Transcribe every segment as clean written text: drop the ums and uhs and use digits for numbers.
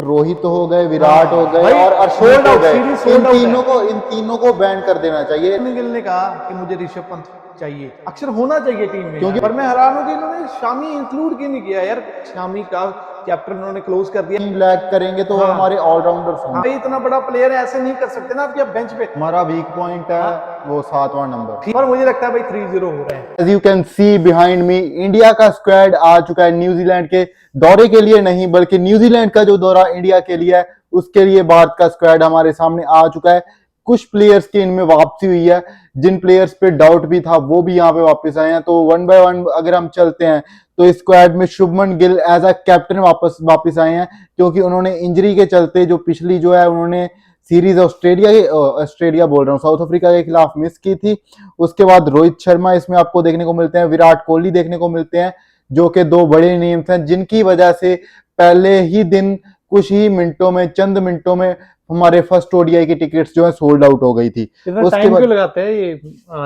रोहित हो गए, विराट हो गए भाई, और अर्शदीप हो गए। सीरीज सोल्ड आउट है। इन तीनों को बैन कर देना चाहिए गिल ने कहा कि मुझे ऋषभ पंत चाहिए, अक्षर होना चाहिए टीम में क्योंकि यार। पर मैं हैरान हूं कि इन्होंने शामी इंक्लूड क्यों नहीं किया यार। शामी का चैप्टर इन्होंने क्लोज कर दिया। टीम लैग करेंगे तो हाँ। हमारे ऑलराउंडर्स हाँ, होंगे। भाई इतना बड़ा प्लेयर ऐसे नहीं कर सकते ना आपके बेंच पे। हमारा वीक पॉइंट है वो 7वां नंबर। पर मुझे लगता है भाई 3-0 हो रहा है। As you can see behind me, India का स्क्वाड आ चुका है न्यूजीलैंड के दौरे के लिए नहीं, बल्कि न्यूजीलैंड का जो दौरा इंडिया के लिए है उसके लिए भारत का स्क्वाड हमारे सामने आ चुका है। कुछ प्लेयर्स की इनमें वापसी हुई है, जिन प्लेयर्स पे डाउट भी था वो भी यहाँ पे वापस आए हैं। तो वन बाय वन अगर हम चलते हैं तो इस स्क्वाड में Shubman Gill as a captain वापस आए हैं, क्योंकि उन्होंने इंजरी के चलते जो पिछली जो है उन्होंने सीरीज ऑस्ट्रेलिया बोल रहा हूँ, साउथ अफ्रीका के खिलाफ मिस की थी। उसके बाद रोहित शर्मा इसमें आपको देखने को मिलते हैं, विराट कोहली देखने को मिलते हैं, जो कि दो बड़े नेम्स हैं जिनकी वजह से पहले ही दिन कुछ ही मिनटों में, चंद मिनटों में हमारे फर्स्ट ओडीआई की टिकट्स जो है सोल्ड आउट हो गई थी। इतना टाइम क्यों लगाते हैं ये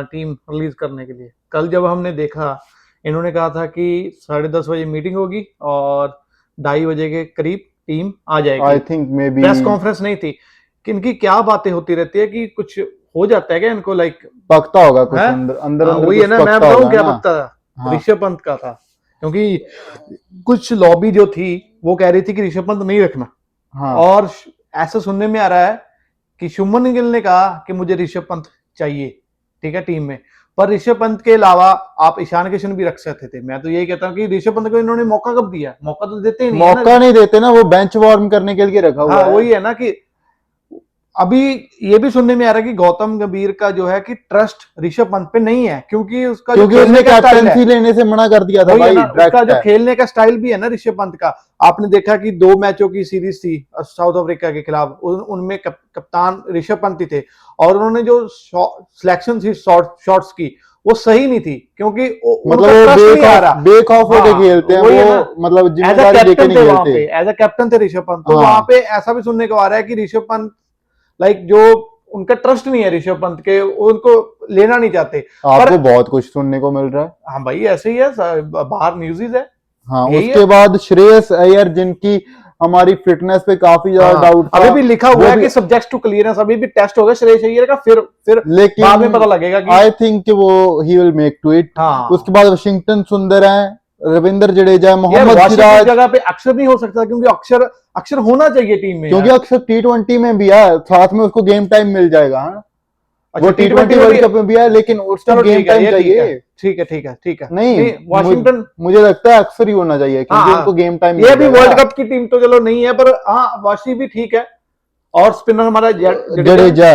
टीम रिलीज करने के लिए? कल जब हमने देखा, इन्होंने कहा था कि 10:30 बजे मीटिंग होगी और 2:30 बजे के करीब टीम आ जाएगी। I think may be press conference नहीं थी कि इनकी क्या बातें होती रहती है कि कुछ हो जाता है क्या इनको, लाइक पकता होगा कुछ अंदर वही है ना, मैं बताऊं क्या पकता था? हाँ। ऋषभ पंत का था, क्योंकि कुछ लॉबी जो थी वो कह रही थी कि ऋषभ पंत नहीं रखना। हाँ। और ऐसा सुनने में आ रहा है कि शुभमन गिल ने कहा कि मुझे ऋषभ पंत चाहिए, ठीक है, टीम में। पर ऋषभ पंत के अलावा आप ईशान किशन भी रख सकते थे। मैं तो यही कहता हूँ कि ऋषभ पंत को इन्होंने मौका कब दिया? मौका तो देते ही नहीं, मौका नहीं देते ना, वो बेंच वार्म करने के लिए रखा हुआ है। वही है ना कि अभी ये भी सुनने में आ रहा है कि गौतम गंभीर का जो है कि ट्रस्ट ऋषभ पंत पे नहीं है, क्योंकि उसने कैप्टेंसी लेने से मना कर दिया था भाई। उसका जो खेलने का स्टाइल भी है ना ऋषभ पंत का। आपने देखा कि 2 मैचों की सीरीज थी साउथ अफ्रीका के खिलाफ, उनमें कप्तान ऋषभ पंत ही थे, और उन्होंने जो सिलेक्शन थी शॉट्स की वो सही नहीं थी, क्योंकि मतलब बेखौफ होकर खेलते हैं वो, मतलब जिम्मेदारी लेके नहीं खेलते। एज अ कैप्टन थे ऋषभ पंत। तो वहां पे ऐसा भी सुनने को आ रहा है कि ऋषभ पंत जो उनका ट्रस्ट नहीं है ऋषभ पंत के, उनको लेना नहीं चाहते। आपको बहुत कुछ सुनने को मिल रहा है। हाँ भाई, ऐसे ही है, बाहर न्यूज़ है। हाँ, उसके बाद श्रेयस अय्यर, जिनकी हमारी फिटनेस पे काफी ज्यादा डाउट था। अभी भी लिखा हुआ है कि सब्जेक्ट टू क्लियरेंस, अभी भी टेस्ट होगा श्रेयस अय्यर का, फिर लेकिन बाद में पता लगेगा कि आई थिंक वो he will make to it. उसके बाद वाशिंगटन सुंदर है, रविंद्र जडेजा, मोहम्मद सिराज। जगह पे अक्षर नहीं हो सकता, क्योंकि अक्षर होना चाहिए टीम में, क्योंकि अक्षर T20 में भी है, साथ में उसको गेम टाइम मिल जाएगा। वो T20 वर्ल्ड कप में भी है, लेकिन उसको गेम टाइम चाहिए। ठीक है। नहीं, वाशिंगटन मुझे लगता है अक्सर ही होना चाहिए, क्योंकि उनको गेम टाइम। ये भी वर्ल्ड कप की टीम तो चलो नहीं है, पर हाँ वाशी भी ठीक है। और स्पिनर हमारा जडेजा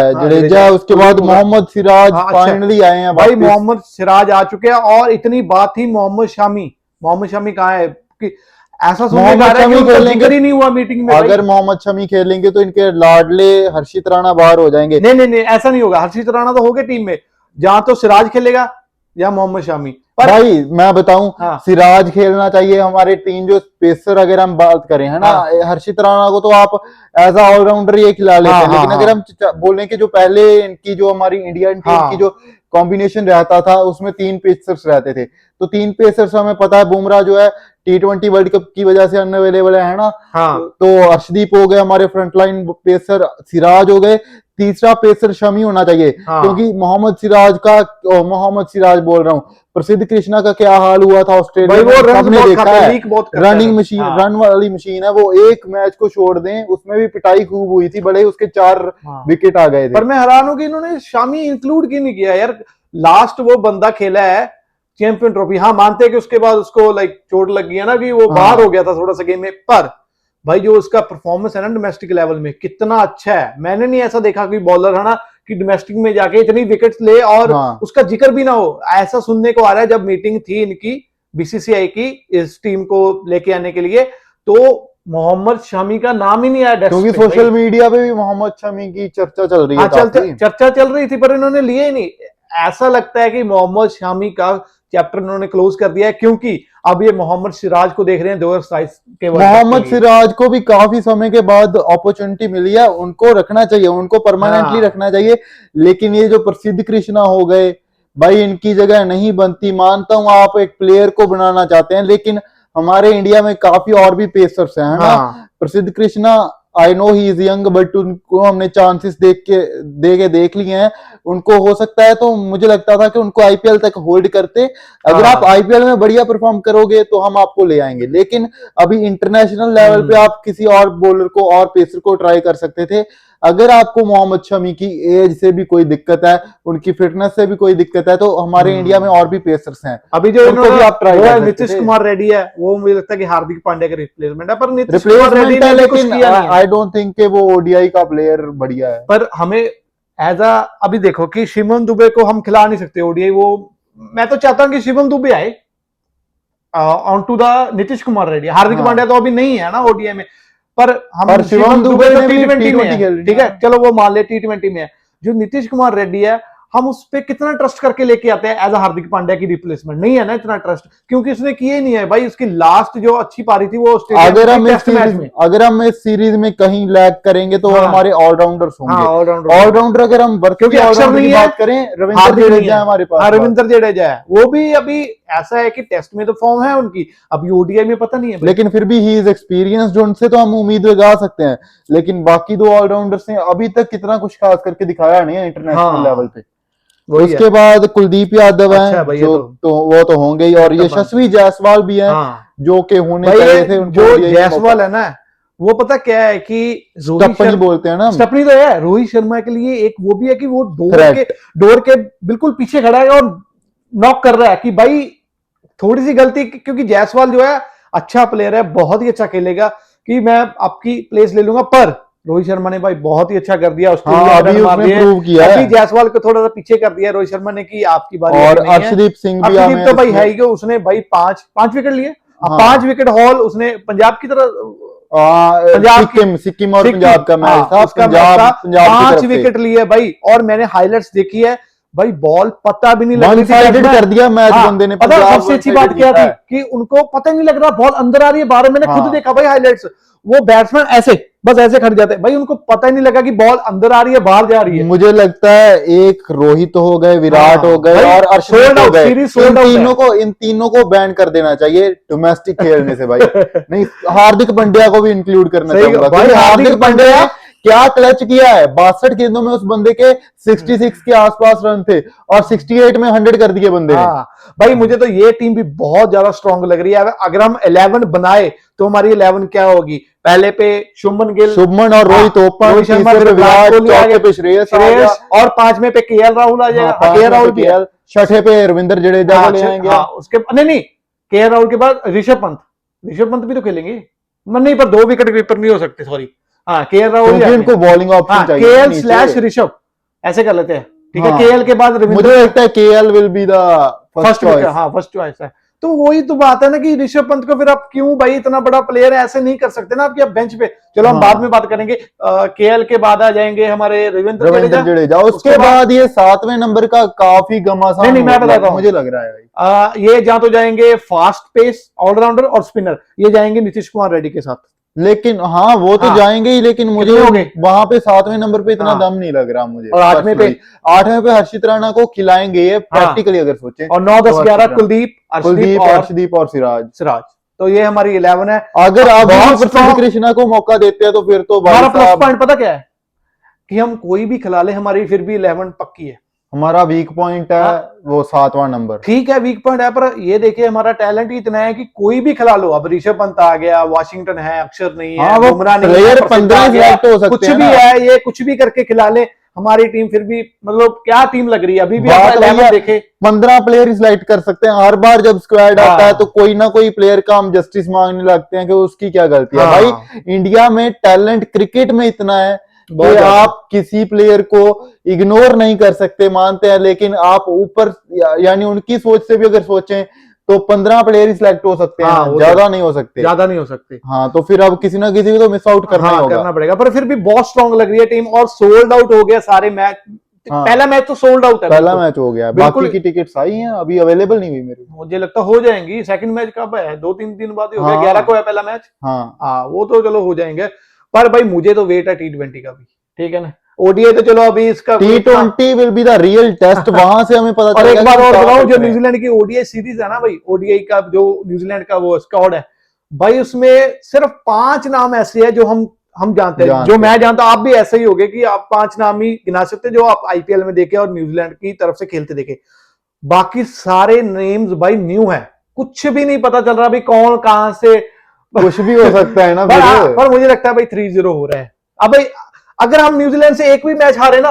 है। उसके बाद मोहम्मद सिराज फाइनली आए हैं भाई। मोहम्मद सिराज आ चुके हैं, और इतनी बात थी मोहम्मद शमी कहाँ है कि ऐसा जिक्र ही नहीं हुआ मीटिंग में। अगर मोहम्मद शमी खेलेंगे तो इनके लाडले हर्षित राणा बाहर हो जाएंगे। नहीं, ऐसा नहीं होगा। हर्षित राणा तो होगे टीम में, जहां तो सिराज खेलेगा या मोहम्मद शमी। भाई मैं बताऊं, सिराज खेलना चाहिए। हमारे टीम जो पेसर अगर हम बात करें, है ना, हर्षित राणा को तो आप एज अ ऑलराउंडर ये खिला लेते हैं, लेकिन अगर हम बोलें कि जो पहले इनकी जो हमारी इंडियन टीम की जो कॉम्बिनेशन रहता था उसमें 3 पेसर्स रहते थे, तो 3 पेसर्स हमें पता है बुमराह जो है T20 वर्ल्ड कप की वजह से अनअवेलेबल है ना। तो अर्शदीप हो गए हमारे फ्रंटलाइन पेसर, सिराज हो गए, तीसरा पेसर शमी होना चाहिए। क्योंकि मोहम्मद सिराज बोल रहा हूँ, प्रसिद्ध कृष्णा का क्या हाल हुआ था ऑस्ट्रेलिया में, सबने देखा है। रनिंग मशीन, रन वाली मशीन है वो। एक मैच को छोड़ दें, उसमें भी पिटाई खूब हुई थी, बड़े उसके 4 विकेट आ गए थे। पर मैं हैरान हूं कि इन्होंने शामी इंक्लूड क्यों नहीं किया यार। लास्ट वो बंदा खेला है चैंपियन ट्रॉफी। हाँ, मानते हैं कि उसके बाद उसको चोट लग गई है ना, कि वो बाहर हो गया था थोड़ा सा गेम में। पर भाई जो उसका परफॉर्मेंस है ना डोमेस्टिक लेवल में, कितना अच्छा है। मैंने नहीं ऐसा देखा कोई बॉलर है ना कि डोमेस्टिक में जाके इतनी विकेट्स ले और उसका जिक्र भी ना हो। ऐसा सुनने को आ रहा है, जब मीटिंग थी इनकी बीसीसीआई की इस टीम को लेके आने के लिए, तो मोहम्मद शमी का नाम ही नहीं आया। क्योंकि सोशल मीडिया पे भी मोहम्मद शमी की चर्चा चल रही है। चर्चा चल रही थी, पर इन्होंने लिए ही नहीं। ऐसा लगता है कि मोहम्मद शमी का चैप्टर इन्होंने क्लोज कर दिया है, क्योंकि अब ये मोहम्मद सिराज को देख रहे हैं 2027 के वर्ल्ड कप। मोहम्मद सिराज को भी काफी समय के बाद अपॉर्चुनिटी मिली है, उनको रखना चाहिए, उनको परमानेंटली रखना चाहिए। लेकिन ये जो प्रसिद्ध कृष्णा हो गए भाई, इनकी जगह नहीं बनती। मानता हूं आप एक प्लेयर को बनाना चाहते हैं, लेकिन हमारे इंडिया में काफी और भी पेसर्स हैं, है ना। प्रसिद्ध Krishna, I know he is young, but उनको हमने चांसेस देख लिए हैं, उनको हो सकता है, तो मुझे लगता था कि उनको आईपीएल तक होल्ड करते। अगर हाँ। आप आईपीएल में बढ़िया परफॉर्म करोगे तो हम आपको ले आएंगे, लेकिन अभी इंटरनेशनल लेवल पे आप किसी और बॉलर को और पेसर को ट्राई कर सकते थे। अगर आपको मोहम्मद शमी की एज से भी कोई दिक्कत है, उनकी फिटनेस से भी कोई दिक्कत है, तो हमारे इंडिया में और भी पेसर्स हैं, अभी जो उनको भी आप ट्राई वो कर है सकते नीतीश थे। कुमार रेड्डी है, वो मुझे लगता है कि हार्दिक पांड्या का रिप्लेसमेंट है, पर नीतीश कुमार रेड्डी रिप्लेसमेंट है, ने भी कुछ लेकिन किया नहीं है। आई डोंट थिंक कि वो ओडीआई का प्लेयर बढ़िया है। पर हमें एज अ अभी देखो कि शिवम दुबे को हम खिला नहीं सकते ओडीआई, वो मैं तो चाहता हूं कि शिवम दुबे आए on to the Nitish Kumar Reddy. Hardik हाँ। पांड्या तो अभी नहीं है ना ओडीआई में, पर हम पर शिवम दुबे तो ने भी टी20 में T20 है, खेल लिया। ठीक है, चलो वो मान ले टी20 में है। जो नीतीश कुमार रेड्डी है, हम उस पे कितना ट्रस्ट करके लेके आते हैं एज अ हार्दिक पांड्या की रिप्लेसमेंट, नहीं है ना इतना ट्रस्ट, क्योंकि उसने किए ही नहीं है भाई। उसकी लास्ट जो अच्छी पारी थी वो अगर हम इस सीरीज में कहीं लैग करेंगे तो हाँ। हमारे ऑलराउंडर्स हाँ, होंगे। ऑलराउंडर ऑलराउंडर अगर हम क्योंकि अक्षर नहीं की है, बात करें, रविंद्र हार्दिक नहीं जडेजा है हमारे पास। हाँ, रविंद्र जडेजा है, वो भी अभी ऐसा है कि टेस्ट में तो फॉर्म है उनकी, अभी ओडीआई में पता नहीं है भाई। लेकिन फिर भी ही इज एक्सपीरियंस, जो उनसे तो हम उम्मीद लगा सकते हैं, लेकिन बाकी दो ऑलराउंडर्स ने अभी तक कितना कुछ खास करके दिखाया नहीं है इंटरनेशनल लेवल पे। उसके बाद कुलदीप यादव अच्छा हैं, भाई, जो तो वो तो होंगे ही, और यशस्वी जायसवाल भी हैं, जो कि होने चाहिए थे। जो जायसवाल है ना, वो पता क्या है कि स्टपनी बोलते हैं ना, स्टपनी तो है, रोहित शर्मा के लिए एक वो भी है कि वो डोर के बिल्कुल पीछे खड़ा है और नॉक कर रहा है कि भाई थोड़ी सी गलती, क्योंकि जायसवाल जो है अच्छा प्लेयर है, बहुत ही अच्छा खेलेगा, कि मैं आपकी प्लेस ले लूंगा, पर रोहित शर्मा ने भाई बहुत ही अच्छा कर दिया, अभी उसने प्रूव किया है। अभी जायसवाल को थोड़ा सा पीछे कर दिया रोहित शर्मा ने कि आपकी बारी और नहीं है। अर्शदीप सिंह भी अर्शदीप तो भाई है ही, उसने भाई पांच विकेट लिए, 5 विकेट हॉल उसने पंजाब की तरह, सिक्किम और पंजाब का मैच था, पंजाब 5 विकेट लिए भाई। और मैंने हाइलाइट्स देखी है भाई, बॉल पता भी नहीं लग रही थी, कर दिया मैच बंदे ने। पता सबसे अच्छी बात क्या थी कि उनको पता नहीं लग रहा बॉल अंदर आ रही है बाहर। मैंने खुद देखा भाई हाइलाइट्स, वो बैट्समैन ऐसे बस ऐसे खड़ जाते भाई, उनको पता ही नहीं लगा कि बॉल अंदर आ रही है बाहर जा रही है। मुझे लगता है एक रोहित हो गए, विराट हो गए और अर्शदीप हो गए, इन तीनों को बैन कर देना चाहिए डोमेस्टिक खेलने से भाई। नहीं, हार्दिक पांड्या को भी इंक्लूड करना चाहूंगा भाई। हार्दिक पांड्या क्या क्लच किया है, 62 गेंदों में उस बंदे के 66 के आसपास रन थे और 68 में 100 कर दिए बंदे ने। भाई मुझे तो ये टीम भी बहुत ज्यादा स्ट्रांग लग रही है। अगर हम 11 बनाए तो हमारी 11 क्या होगी, पहले पे शुभमन गिल, और रोहित ओपन, शर्मा, विराट, चौथे पे श्रेयस और 5वें पे केएल राहुल आ जाएगा। केएल राहुल भी, छठे पे रविंद्र जडेजा को ले आएंगे। उसके नहीं केएल राहुल के बाद ऋषभ पंत भी तो खेलेंगे नहीं, पर 2 विकेट कीपर नहीं हो सकते, सॉरी। हाँ, केएल राहुल, इनको बॉलिंग ऑप्शन चाहिए, केएल / ऋषभ ऐसे कर लेते हैं, ठीक है। केएल के बाद मुझे लगता है KL will be the first choice. हाँ, फर्स्ट चॉइस है। तो वही तो बात है ना कि ऋषभ पंत को फिर आप क्यों भाई, इतना बड़ा प्लेयर है, ऐसे नहीं कर सकते ना आप बेंच पे। चलो हम बाद में बात करेंगे। केएल के बाद आ जाएंगे हमारे रविंद्र जडेजा। उसके बाद ये 7वें नंबर का काफी घमासान नहीं, मैं बताता हूँ, मुझे लग रहा है ये जहां तो जाएंगे फास्ट पेस ऑलराउंडर और स्पिनर, ये जाएंगे नीतीश कुमार रेड्डी के साथ। लेकिन हाँ, वो तो जाएंगे ही, लेकिन मुझे वहां पे 7वें नंबर पे इतना दम नहीं लग रहा मुझे। और 8वें पे हर्षित राणा को खिलाएंगे ये प्रैक्टिकली अगर सोचे। और 9, 10, 11 कुलदीप, अर्शदीप और सिराज। तो ये हमारी 11 है। अगर आप कृष्णा को मौका देते हैं तो फिर तो हमारा प्लस पॉइंट पता क्या है कि हम कोई भी खिला ले, हमारी फिर भी 11 पक्की है। हमारा वीक पॉइंट है वो 7वां नंबर, ठीक है, वीक पॉइंट है, पर ये देखिए हमारा टैलेंट ही इतना है कि कोई भी खिला लो। अब ऋषभ पंत आ गया, वाशिंगटन है, अक्षर नहीं है, बुमराह नहीं है, 15 हो सकते कुछ भी है, ये कुछ भी करके खिला ले, हमारी टीम फिर भी मतलब क्या टीम लग रही है अभी भी। देखे 15 प्लेयर सिलेक्ट कर सकते हैं। हर बार जब स्क्वाड आता है तो कोई ना कोई प्लेयर का हम जस्टिस मांगने लगते हैं कि उसकी क्या गलती है। भाई इंडिया में टैलेंट क्रिकेट में इतना है कि आप किसी प्लेयर को इग्नोर नहीं कर सकते, मानते हैं, लेकिन आप ऊपर यानी उनकी सोच से भी अगर सोचें तो 15 प्लेयर ही सिलेक्ट हो सकते हैं, ज्यादा नहीं हो सकते। हाँ, तो फिर अब किसी ना किसी को तो मिस आउट करना पड़ेगा, पर फिर भी बहुत स्ट्रांग लग रही है टीम और सोल्ड आउट हो गया सारे मैच। पहला मैच तो सोल्ड आउट है, पहला मैच हो गया, बाकी की टिकट्स आई हैं, अभी अवेलेबल नहीं हुई मेरी। मुझे लगता हो जाएंगी। सेकंड मैच कब है, 2-3 दिन बाद ही हो गया, 11 को है पहला मैच। हाँ, वो तो चलो हो जाएंगे, पर भाई मुझे तो वेट है T20 का भी, ठीक है ना। ओडीआई तो चलो अभी इसका T20 will be the real test, वहां से हमें पता चलेगा। और एक बार और बताऊं, जो न्यूजीलैंड की ओडीआई सीरीज है ना भाई, ओडीआई का जो न्यूजीलैंड का वो स्क्वाड है, भाई उसमें सिर्फ 5 नाम ऐसे हैं जो हम जानते हैं, जानते जो मैं जानता हूं, आप भी ऐसे ही होगे कि आप 5 नाम ही गिना सकते हैं जो आप आईपीएल में देखे और न्यूजीलैंड की तरफ से खेलते देखे। बाकी सारे नेम्स भाई न्यू है, कुछ भी नहीं पता चल रहा भाई कौन कहां से कुछ भी हो सकता है ना पर मुझे लगता है भाई 3-0 हो रहा है। अब भाई अगर हम न्यूजीलैंड से एक भी मैच हारे ना,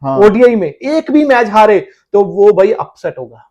हाँ। ओडीआई में एक भी मैच हारे तो वो भाई अपसेट होगा,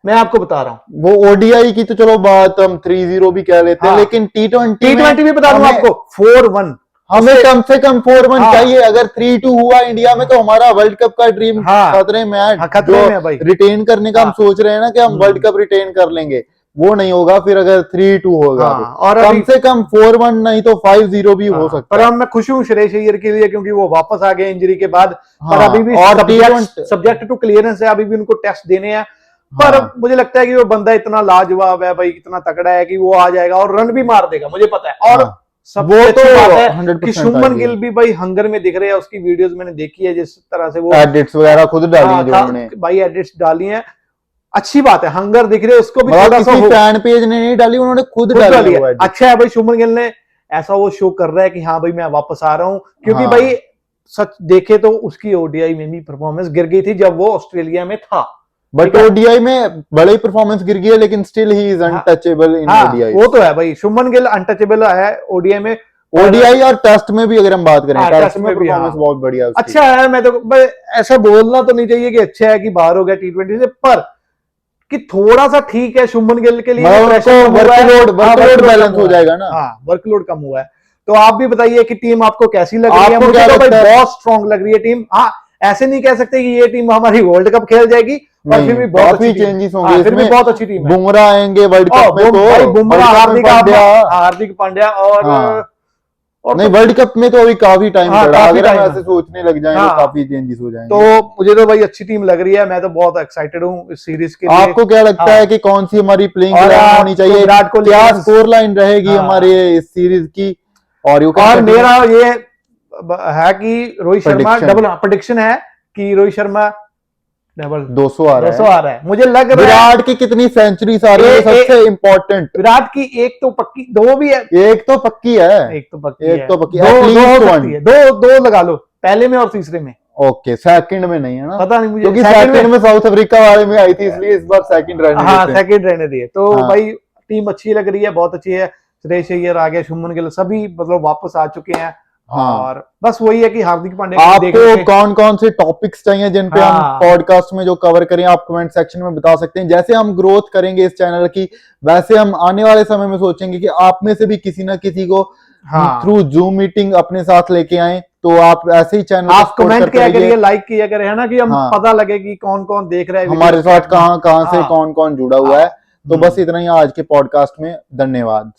मैं आपको बता रहा हूं। वो ओडीआई की तो चलो बात हम 3-0 भी कह लेते हैं, हाँ। लेकिन T20 भी बता दूं आपको 4-1, हमें कम से कम 4-1 हाँ। चाहिए। अगर 3-2 हुआ इंडिया में तो हमारा वर्ल्ड कप का ड्रीम हाँ। खतरे में है। हाँ, खतरे में है भाई। रिटेन करने का हम सोच रहे हैं ना कि हम वर्ल्ड कप रिटेन कर लेंगे, वो नहीं होगा फिर अगर 3-2 होगा। हाँ, और कम से कम 4-1 नहीं तो 5-0 भी हो सकता पर है। अब मैं खुश हूं श्रेयस अय्यर के लिए क्योंकि वो वापस आ गए इंजरी के बाद। पर हाँ, अभी भी और सब्जेक्ट टू क्लियरेंस है, अभी भी उनको टेस्ट देने हैं। पर हाँ। मुझे लगता है कि वो बंदा इतना लाजवाब है भाई, इतना तगड़ा है कि वो आ जाएगा और रन भी मार देगा, मुझे पता है। और हाँ। सब वो तो बात है 100% कि शुभमन गिल भी भाई हंगर में दिख रहे हैं, उसकी वीडियोस मैंने देखी है, जिस तरह से वो एडिट्स वगैरह खुद डाली हैं जो हाँ, उन्होंने। भाई एडिट्स डाली हैं, अच्छी बात है, हंगर दिख रहे हैं उसको भी, मतलब थोड़ा सा किसी फैन पेज ने नहीं डाली, उन्होंने खुद डाली है वो edit। अच्छा है भाई, शुभमन गिल ने ऐसा वो शो कर रहा है कि हाँ भाई मैं वापस आ रहा हूं, क्योंकि हाँ। भाई सच देखे तो उसकी ओडीआई में भी परफॉर्मेंस गिर गई थी जब वो ऑस्ट्रेलिया में था, बट ओडीआई में बड़ी परफॉर्मेंस गिर गई है, लेकिन still he is untouchable in ODI. वो तो है भाई, शुभमन गिल अनटचेबल है ओडीआई में। ओडीआई और टेस्ट में भी अगर हम बात करें, टेस्ट में भी परफॉर्मेंस बहुत बढ़िया है उसकी। अच्छा है। मैं तो ऐसा बोलना तो नहीं चाहिए कि अच्छा है कि बाहर हो गया T20 से, पर कि थोड़ा सा ठीक है शुभमन गिल के लिए, वर्कलोड बैलेंस हो जाएगा ना। हाँ, वर्कलोड कम हुआ है। तो आप भी बताइए कि टीम आपको कैसी लग रही है? मुझे तो भाई बहुत स्ट्रांग लग रही है टीम। हाँ, ऐसे नहीं कह सकते कि ये टीम हमारी वर्ल्ड कप खेल जाएगी, पर फिर भी बहुत अच्छी चेंजेस टीम, होंगे, फिर भी बहुत अच्छी टीम है। बुमराह आएंगे वर्ल्ड कप में तो भाई बुमराह, हार्दिक पांड्या और नहीं, वर्ल्ड कप में तो अभी काफी टाइम पड़ा, अगर हम ऐसे है। सोचने लग जाएं तो काफी चेंजेस हो जाएंगे। तो मुझे तो भाई अच्छी टीम लग रही है, मैं तो बहुत एक्साइटेड हूँ इस सीरीज के लिए। आपको क्या लगता है कि कौन सी हमारी प्लेइंग इलेवन होनी चाहिए, विराट कोहली क्या स्कोर लाइन रहेगी हमारे इस सीरीज की? और मेरा ये है कि रोहित शर्मा डबल, प्रेडिक्शन है कि रोहित शर्मा डबल 200 आ रहा है। मुझे लग रहा है। विराट की कितनी सेंचुरी आ रही है सबसे इंपॉर्टेंट? विराट की एक तो पक्की, दो भी है, एक तो पक्की है, एक तो पक्की, दो लगा लो, पहले में और तीसरे में। ओके, सेकंड में नहीं है ना? पता नहीं मुझे, क्योंकि सेकंड में साउथ अफ्रीका वाले में आई थी, इसलिए इस बार सेकंड रहने हाँ, सेकंड रहने दिए। तो भाई टीम अच्छी लग रही है, बहुत अच्छी है। श्रेयस अय्यर आ गया, शुभमन गिल, सभी मतलब वापस आ चुके हैं। और बस वही है कि हार्दिक पांड्या आपको कौन कौन से टॉपिक्स चाहिए जिन पे हम पॉडकास्ट में जो कवर करें, आप कमेंट सेक्शन में बता सकते हैं। जैसे हम ग्रोथ करेंगे इस चैनल की, वैसे हम आने वाले समय में सोचेंगे कि आप में से भी किसी ना किसी को थ्रू जूम मीटिंग अपने साथ लेके आए। तो आप ऐसे ही चैनल आप कमेंट किया करिए, लाइक किया करें, है ना, कि हम पता लगे कि कौन कौन देख रहा है हमारे साथ, कहाँ कहाँ से कौन कौन जुड़ा हुआ है। तो बस इतना ही आज के पॉडकास्ट में, धन्यवाद।